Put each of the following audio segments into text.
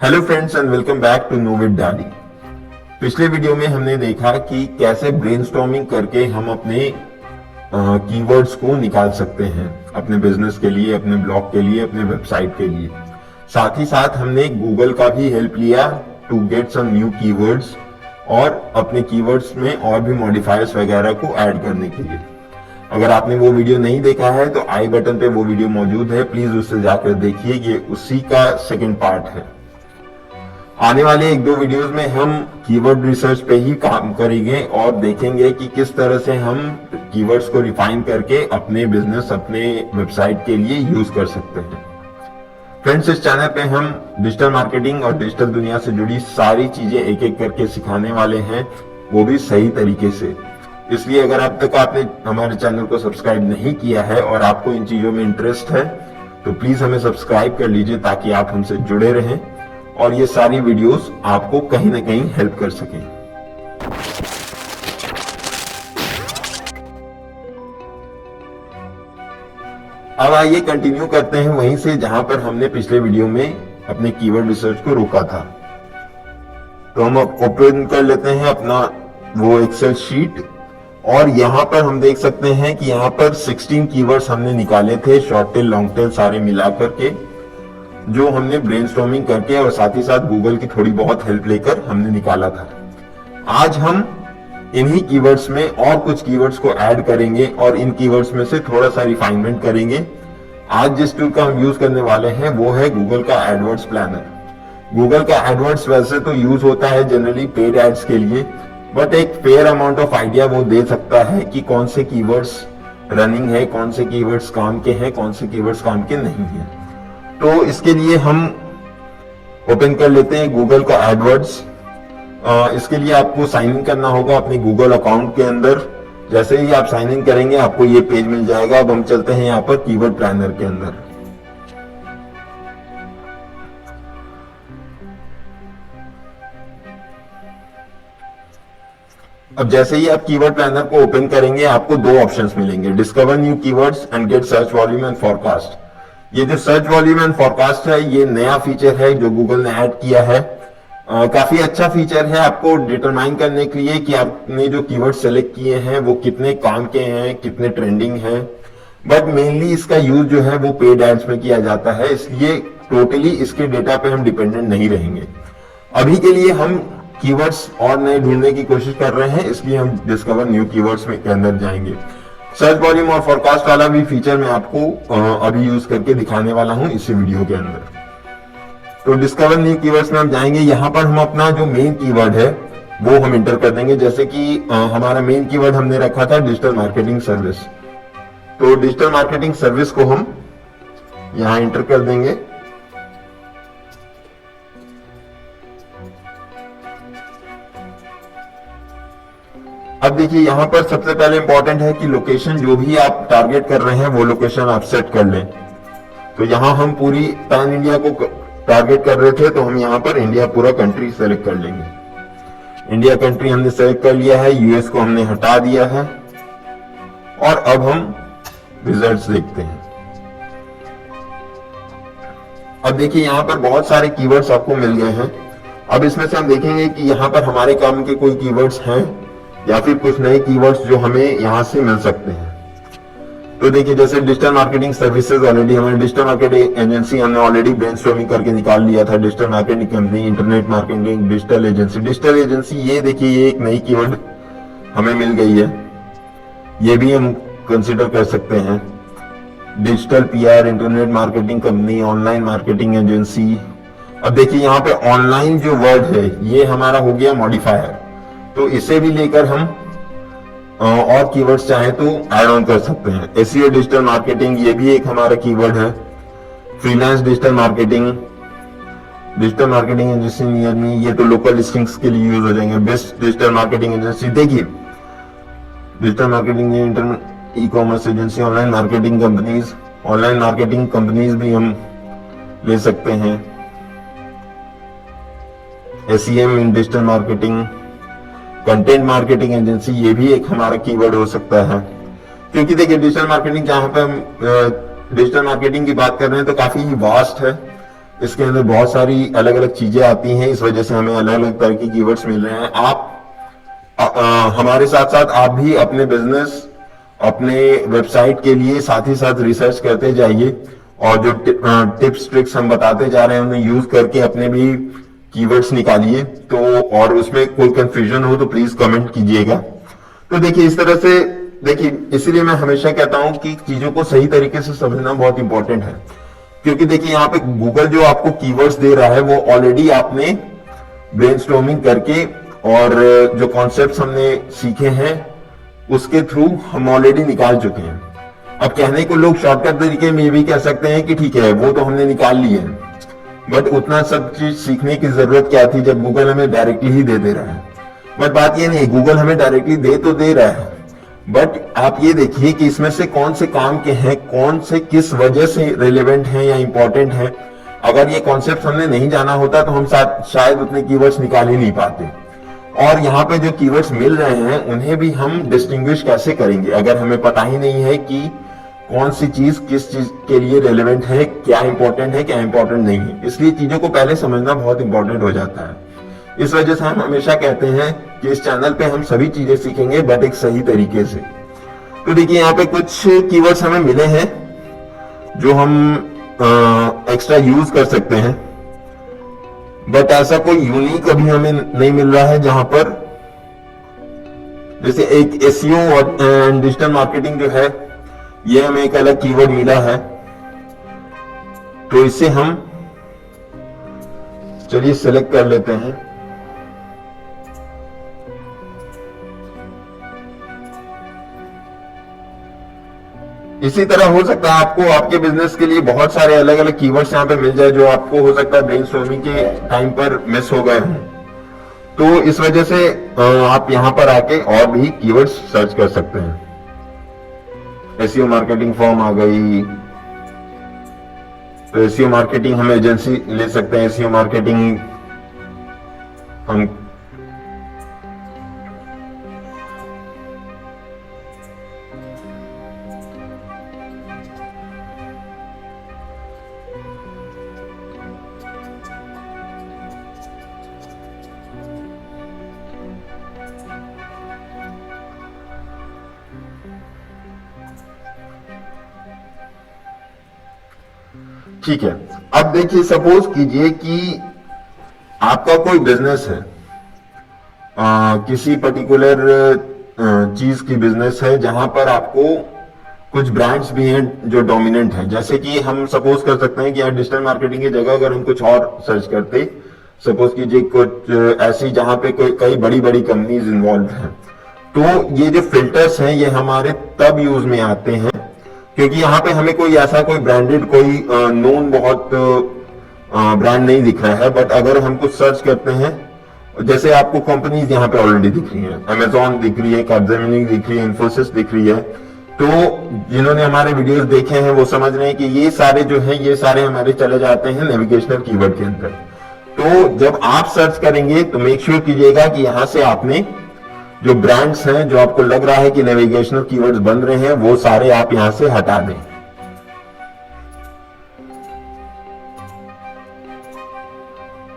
Hello friends and welcome back to know with daddy. पिछले video में हमने देखा कि कैसे ब्रेनस्टॉर्मिंग करके हम अपने कीवर्ड्स को निकाल सकते हैं अपने बिजनेस के लिए, अपने ब्लॉग के लिए, अपने वेबसाइट के लिए। साथ ही साथ हमने गूगल का भी हेल्प लिया to get some new keywords और अपने कीवर्ड्स में और भी मॉडिफायर्स वगैरह को ऐड करने के लिए। अगर आपने वो वीडियो नहीं देखा है तो आई बटन पे वो वीडियो मौजूद है, प्लीज उससे जाकर देखिए, ये उसी का सेकेंड पार्ट है। आने वाले एक दो वीडियोस में हम कीवर्ड रिसर्च पे ही काम करेंगे और देखेंगे कि किस तरह से हम कीवर्ड्स को रिफाइन करके अपने बिजनेस, अपने वेबसाइट के लिए यूज कर सकते हैं। फ्रेंड्स, इस चैनल पे हम डिजिटल मार्केटिंग और डिजिटल दुनिया से जुड़ी सारी चीजें एक एक करके सिखाने वाले हैं, वो भी सही तरीके से। इसलिए अगर अब तक आपने हमारे चैनल को सब्सक्राइब नहीं किया है और आपको इन चीजों में इंटरेस्ट है तो प्लीज हमें सब्सक्राइब कर लीजिए ताकि आप हमसे जुड़े रहें और ये सारी वीडियोस आपको कहीं ना कहीं हेल्प कर सकें। अब आइए कंटिन्यू करते हैं वहीं से जहां पर हमने पिछले वीडियो में अपने कीवर्ड रिसर्च को रोका था। तो हम ओपन कर लेते हैं अपना वो एक्सेल शीट और यहां पर हम देख सकते हैं कि यहां पर 16 कीवर्ड्स हमने निकाले थे, शॉर्ट टेल, लॉन्ग टेल सारे मिलाकर के, जो हमने ब्रेनस्टॉर्मिंग करके और साथ ही साथ गूगल की थोड़ी बहुत हेल्प लेकर हमने निकाला था। आज हम इन्हीं कीवर्ड्स में और कुछ कीवर्ड्स को ऐड करेंगे और इन कीवर्ड्स में से थोड़ा सा रिफाइनमेंट करेंगे। आज जिस टूल का हम यूज करने वाले हैं वो है गूगल का एडवर्ड्स प्लानर। गूगल का एडवर्ड्स वैसे तो यूज होता है जनरली पेड एड्स के लिए, बट एक फेयर अमाउंट ऑफ आइडिया वो दे सकता है कि कौन से कीवर्ड्स रनिंग है, कौन से कीवर्ड्स काम के हैं, कौन से कीवर्ड्स काम के नहीं है। तो इसके लिए हम ओपन कर लेते हैं गूगल का एडवर्ड्स। इसके लिए आपको साइन इन करना होगा अपने गूगल अकाउंट के अंदर। जैसे ही आप साइन इन करेंगे आपको ये पेज मिल जाएगा। अब हम चलते हैं यहाँ पर कीवर्ड प्लानर के अंदर। अब जैसे ही आप कीवर्ड प्लानर को ओपन करेंगे आपको दो ऑप्शंस मिलेंगे, discover new keywords and get search volume and forecast. ये जो सर्च वॉल्यूम एंड फॉरकास्ट है ये नया फीचर है जो गूगल ने ऐड किया है। काफी अच्छा फीचर है आपको डिटरमाइन करने के लिए कि आपने जो कीवर्ड सेलेक्ट किए हैं वो कितने काम के हैं, कितने ट्रेंडिंग हैं। बट मेनली इसका यूज जो है वो पेड एड्स में किया जाता है, इसलिए टोटली इसके डेटा पे हम डिपेंडेंट नहीं रहेंगे। अभी के लिए हम कीवर्ड्स और नए ढूंढने की कोशिश कर रहे हैं, इसलिए हम डिस्कवर न्यू कीवर्ड्स में के अंदर जाएंगे। सर्च वॉल्यूम और फॉरकास्ट वाला भी फीचर मैं आपको अभी यूज करके दिखाने वाला हूं इसी वीडियो के अंदर। तो डिस्कवर न्यू कीवर्ड्स में हम जाएंगे। यहां पर हम अपना जो मेन कीवर्ड है वो हम इंटर कर देंगे। जैसे कि हमारा मेन कीवर्ड हमने रखा था डिजिटल मार्केटिंग सर्विस, तो डिजिटल मार्केटिंग सर्विस को हम यहां इंटर कर देंगे। अब देखिए यहां पर सबसे पहले इंपॉर्टेंट है कि लोकेशन जो भी आप टारगेट कर रहे हैं वो लोकेशन आप सेट कर लें। तो यहां हम पूरी पैन इंडिया को टारगेट कर रहे थे तो हम यहां पर इंडिया पूरा कंट्री सेलेक्ट कर लेंगे। इंडिया कंट्री हमने सेलेक्ट कर लिया है, यूएस को हमने हटा दिया है और अब हम रिजल्ट्स देखते हैं। अब देखिए यहां पर बहुत सारे कीवर्ड्स आपको मिल गए हैं। अब इसमें से हम देखेंगे कि यहां पर हमारे काम के कोई कीवर्ड्स हैं या फिर कुछ नए कीवर्ड्स जो हमें यहां से मिल सकते हैं। तो देखिए जैसे डिजिटल मार्केटिंग सर्विसेज, ऑलरेडी हमारे डिजिटल मार्केटिंग एजेंसी हमने ऑलरेडी ब्रेनस्टॉर्मिंग करके निकाल लिया था। Digital marketing company, internet marketing, digital agency. Digital agency ये देखिए ये एक नई कीवर्ड हमें मिल गई है, ये भी हम कंसिडर कर सकते हैं। Digital PR, internet marketing company, online marketing agency. अब देखिए यहाँ पे ऑनलाइन जो वर्ड है ये हमारा हो गया मॉडिफायर, तो इसे भी लेकर हम और कीवर्ड्स चाहे तो ऐड ऑन कर सकते हैं। एसईओ डिजिटल मार्केटिंग ये भी एक हमारा कीवर्ड है। Freelance digital marketing, digital marketing agency near me, ये तो लोकल लिस्टिंग्स के लिए यूज हो जाएंगे। बेस्ट डिजिटल मार्केटिंग एजेंसी, देखिए digital marketing, internet e commerce agency, online marketing companies. Online marketing companies भी हम ले सकते हैं। एसईएम इन digital marketing, content marketing agency, ये भी एक हमारा कीवर्ड हो सकता है। क्योंकि देखिए डिजिटल मार्केटिंग, जहां पर हम डिजिटल मार्केटिंग की बात कर रहे हैं तो काफी वास्ट है। इसके अंदर बहुत सारी अलग अलग चीजें आती हैं, इस वजह से हमें अलग अलग तरह की कीवर्ड्स मिल रहे हैं। आप हमारे साथ साथ आप भी अपने बिजनेस, अपने वेबसाइट के लिए साथ ही साथ रिसर्च करते जाइए, और जो टिप्स ट्रिक्स हम बताते जा रहे हैं उन्हें यूज करके अपने भी कीवर्ड्स निकालिए। तो और उसमें कोई कंफ्यूजन हो तो प्लीज कमेंट कीजिएगा। तो देखिए इस तरह से, देखिए इसीलिए मैं हमेशा कहता हूं कि चीजों को सही तरीके से समझना बहुत इंपॉर्टेंट है, क्योंकि देखिए यहाँ पे गूगल जो आपको कीवर्ड्स दे रहा है वो ऑलरेडी आपने ब्रेनस्टॉर्मिंग करके और जो कॉन्सेप्ट्स हमने सीखे हैं उसके थ्रू हम ऑलरेडी निकाल चुके हैं। अब कहने को लोग शॉर्टकट तरीके में ये भी कह सकते हैं कि ठीक है वो तो हमने निकाल लिए है, बट उतना सब चीज सीखने की जरूरत क्या थी जब गूगल हमें डायरेक्टली ही दे रहा है। बट बात ये नहीं, गूगल हमें डायरेक्टली दे तो दे रहा है, बट आप ये देखिए कि इसमें से कौन से काम के हैं, कौन से किस वजह से रिलेवेंट हैं या इंपॉर्टेंट हैं। अगर ये कॉन्सेप्ट हमने नहीं जाना होता तो हम शायद उतने कीवर्ड्स निकाल ही नहीं पाते। और यहाँ पे जो कीवर्ड्स मिल रहे हैं उन्हें भी हम डिस्टिंग्विश कैसे करेंगे अगर हमें पता ही नहीं है कि कौन सी चीज किस चीज के लिए रेलेवेंट है, क्या इंपॉर्टेंट है, क्या इंपॉर्टेंट नहीं है। इसलिए चीजों को पहले समझना बहुत इंपॉर्टेंट हो जाता है। इस वजह से हम हमेशा कहते हैं कि इस चैनल पे हम सभी चीजें सीखेंगे, बट एक सही तरीके से। तो देखिए यहाँ पे कुछ कीवर्ड्स हमें मिले हैं जो हम एक्स्ट्रा यूज कर सकते हैं, बट ऐसा कोई यूनिक अभी हमें नहीं मिल रहा है जहां पर, जैसे एक एसईओ और डिजिटल मार्केटिंग जो है ये हमें एक अलग कीवर्ड मिला है। तो इसे हम चलिए सेलेक्ट कर लेते हैं। इसी तरह हो सकता है आपको आपके बिजनेस के लिए बहुत सारे अलग अलग कीवर्ड्स यहाँ पे मिल जाए जो आपको हो सकता है ब्रेनस्टॉर्मिंग के टाइम पर मिस हो गए हों। तो इस वजह से आप यहाँ पर आके और भी कीवर्ड्स सर्च कर सकते हैं। एसईओ मार्केटिंग फॉर्म आ गई, तो एसईओ मार्केटिंग हम एजेंसी ले सकते हैं। एसईओ मार्केटिंग हम ठीक है। अब देखिए सपोज कीजिए कि आपका कोई बिजनेस है, किसी पर्टिकुलर चीज की बिजनेस है जहां पर आपको कुछ ब्रांड्स भी हैं जो डोमिनेंट हैं। जैसे कि हम सपोज कर सकते हैं कि यार डिजिटल मार्केटिंग की जगह अगर हम कुछ और सर्च करते, सपोज कीजिए कुछ ऐसी जहां पे कई बड़ी बड़ी कंपनीज इन्वॉल्व हैं, तो ये जो फिल्टर्स हैं ये हमारे तब यूज में आते हैं क्योंकि यहाँ पे हमें कोई ऐसा कोई ब्रांडेड कोई नोन बहुत ब्रांड नहीं दिख रहा है। बट अगर हम कुछ सर्च करते हैं, जैसे आपको कंपनीज यहाँ पे ऑलरेडी दिख रही हैं, अमेजॉन दिख रही है, कैपजेमिनी दिख रही है, इन्फोसिस दिख रही है, तो जिन्होंने हमारे वीडियोस देखे हैं वो समझ रहे हैं कि ये सारे जो हैं ये सारे हमारे चले जाते हैं नेविगेशनल कीवर्ड के अंदर। तो जब आप सर्च करेंगे तो मेक श्योर कीजिएगा कि यहां से आपने जो ब्रांड्स हैं जो आपको लग रहा है कि नेविगेशनल कीवर्ड्स बन रहे हैं वो सारे आप यहां से हटा दें।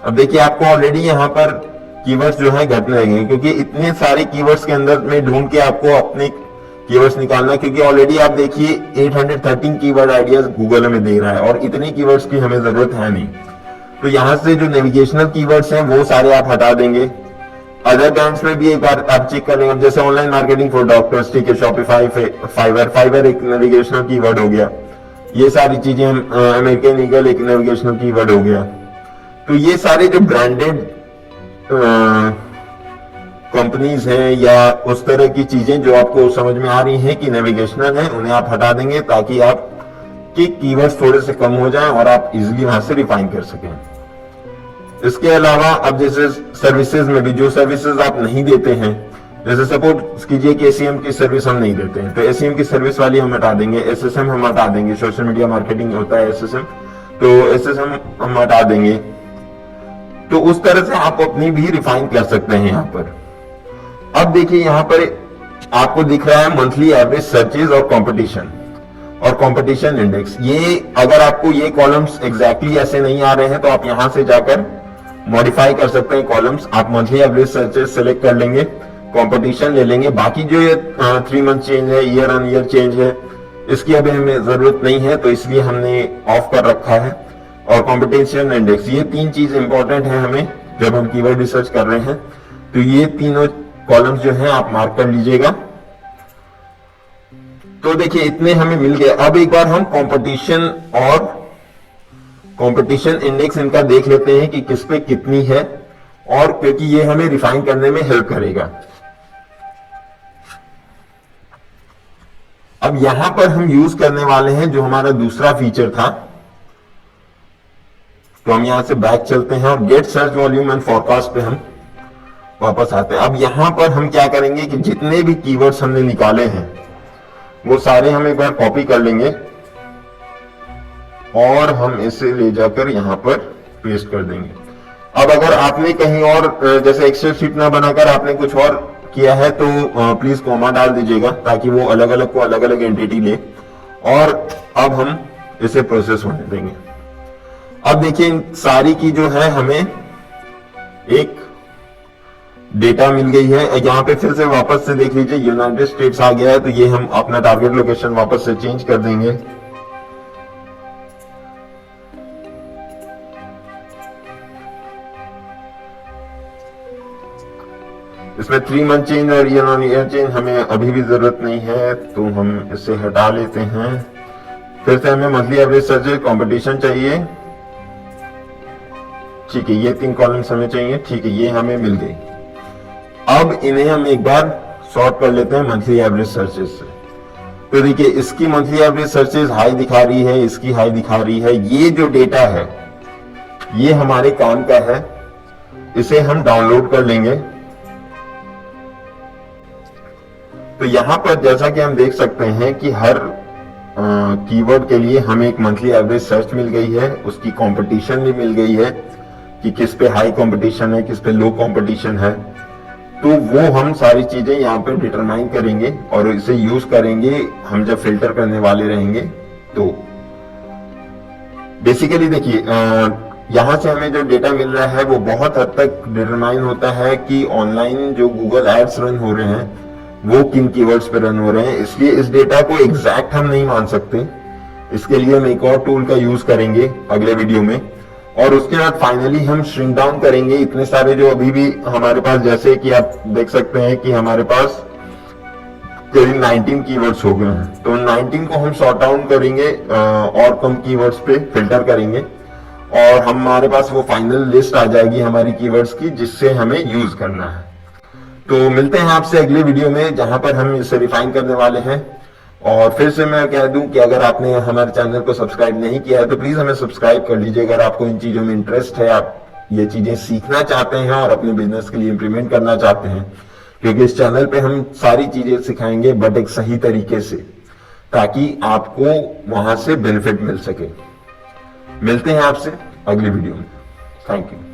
अब देखिए आपको ऑलरेडी यहां पर कीवर्ड्स जो है घटने लगेंगे क्योंकि इतने सारे कीवर्ड्स के अंदर में ढूंढ के आपको अपने कीवर्ड्स निकालना, क्योंकि ऑलरेडी आप देखिए 813 कीवर्ड आइडियाज गूगल हमें दे रहा है और इतने कीवर्ड्स की हमें जरूरत है नहीं। तो यहां से जो नेविगेशनल कीवर्ड्स हैं वो सारे आप हटा देंगे। अदर ब्रांड्स में भी एक बार आप चेक कर लेंगे, जैसे ऑनलाइन मार्केटिंग फॉर डॉक्टर्स, ठीक है, शॉपिफाई, फाइवर एक नेविगेशनल कीवर्ड हो गया। ये सारी चीजें अमेरिकन ईगल एक नेविगेशनल कीवर्ड हो गया। तो ये सारे जो ब्रांडेड कंपनीज हैं या उस तरह की चीजें जो आपको समझ में आ रही हैं कि नेविगेशनल है, उन्हें आप हटा देंगे ताकि आप के कीवर्ड्स थोड़े से कम हो जाएं और आप इजीली वहां से रिफाइन कर सकें। इसके अलावा अब जैसे सर्विसेज में भी जो सर्विसेज आप नहीं देते हैं, जैसे सपोज कीजिए कि एसईएम की सर्विस हम नहीं देते हैं, तो एसईएम की सर्विस वाली हम हटा देंगे, एसएसएम हम हटा देंगे, सोशल मीडिया मार्केटिंग होता है एसएसएम, तो एसएसएम हम हटा देंगे। तो उस तरह से आप अपनी भी रिफाइन कर सकते हैं यहाँ पर। अब देखिए यहाँ पर आपको दिख रहा है मंथली एवरेज सर्चेज और कंपटीशन, और कंपटीशन इंडेक्स। ये अगर आपको ये कॉलम्स एग्जैक्टली ऐसे नहीं आ रहे हैं तो आप यहां से जाकर मॉडिफाई कर सकते हैं कॉलम्स। आप मंथली एवरेज सर्चेस सेलेक्ट कर लेंगे, कंपटीशन ले लेंगे। बाकी जो ये 3 मंथ चेंज है, ईयर ऑन ईयर चेंज है, इसकी अभी हमें जरूरत नहीं है तो इसलिए हमने ऑफ कर रखा है। और कंपटीशन इंडेक्स, ये 3 चीज इंपॉर्टेंट है हमें जब हम कीवर्ड रिसर्च कर रहे हैं। तो ये तीनों कॉलम्स जो हैं आप मार्क कर लीजिएगा। तो देखिए इतने हमें मिल गए। अब एक बार हम कंपटीशन और कंपटीशन इंडेक्स इनका देख लेते हैं कि किस पे कितनी है, और क्योंकि ये हमें रिफाइन करने में हेल्प करेगा। अब यहां पर हम यूज करने वाले हैं जो हमारा दूसरा फीचर था। तो हम यहां से बैक चलते हैं और get search volume and forecast पे हम वापस आते हैं। अब यहां पर हम क्या करेंगे कि जितने भी कीवर्ड्स हमने निकाले हैं वो सारे हम एक बार कॉपी कर लेंगे और हम इसे ले जाकर यहां पर पेस्ट कर देंगे। अब अगर आपने कहीं और जैसे एक्सेल शीट ना बनाकर आपने कुछ और किया है तो प्लीज कॉमा डाल दीजिएगा ताकि वो अलग अलग को अलग अलग एंटिटी ले। और अब हम इसे प्रोसेस होने देंगे। अब देखिए इन सारी की जो है हमें एक डेटा मिल गई है। यहां पे फिर से वापस से देख लीजिए यूनाइटेड स्टेट्स आ गया है, तो ये हम अपना टारगेट लोकेशन वापस से चेंज कर देंगे। इसमें 3 मंथ चेंज और ईयर ऑन ईयर चेंज हमें अभी भी जरूरत नहीं है, तो हम इसे हटा लेते हैं। फिर से हमें मंथली एवरेज सर्च कंपटीशन चाहिए, ठीक है। ये 3 कॉलम्स हमें चाहिए, ठीक है, ये हमें मिल गई। अब इन्हें हम एक बार सॉर्ट कर लेते हैं मंथली एवरेज सर्चेस से। तो देखिए इसकी मंथली एवरेज सर्चेस हाई दिखा रही है, इसकी हाई दिखा रही है। ये जो डेटा है ये हमारे काम का है, इसे हम डाउनलोड कर लेंगे। तो यहां पर जैसा कि हम देख सकते हैं कि हर कीवर्ड के लिए हमें एक मंथली एवरेज सर्च मिल गई है, उसकी कंपटीशन भी मिल गई है कि किस पे हाई कंपटीशन है, किस पे लो कंपटीशन है। तो वो हम सारी चीजें यहाँ पे डिटरमाइन करेंगे और इसे यूज करेंगे हम जब फिल्टर करने वाले रहेंगे। तो बेसिकली देखिए यहां से हमें जो डेटा मिल रहा है वो बहुत हद तक डिटरमाइन होता है कि ऑनलाइन जो गूगल एड्स रन हो रहे हैं वो किन कीवर्ड्स पे रन हो रहे हैं। इसलिए इस डेटा को एग्जैक्ट हम नहीं मान सकते, इसके लिए हम एक और टूल का यूज करेंगे अगले वीडियो में। और उसके बाद फाइनली हम श्रिंक डाउन करेंगे इतने सारे जो अभी भी हमारे पास, जैसे कि आप देख सकते हैं कि हमारे पास करीब 19 कीवर्ड्स हो गए हैं। तो 19 को हम सॉर्ट डाउन करेंगे और कम कीवर्ड्स पे फिल्टर करेंगे और हमारे पास वो फाइनल लिस्ट आ जाएगी हमारी कीवर्ड्स की जिससे हमें यूज करना है। तो मिलते हैं आपसे अगले वीडियो में जहां पर हम इसे रिफाइन करने वाले हैं। और फिर से मैं कह दूं कि अगर आपने हमारे चैनल को सब्सक्राइब नहीं किया है तो प्लीज हमें सब्सक्राइब कर लीजिए। अगर आपको इन चीजों में इंटरेस्ट है, आप ये चीजें सीखना चाहते हैं और अपने बिजनेस के लिए इंप्लीमेंट करना चाहते हैं, क्योंकि इस चैनल पे हम सारी चीजें सिखाएंगे बट एक सही तरीके से, ताकि आपको वहां से बेनिफिट मिल सके। मिलते हैं आपसे अगली वीडियो में। Thank you.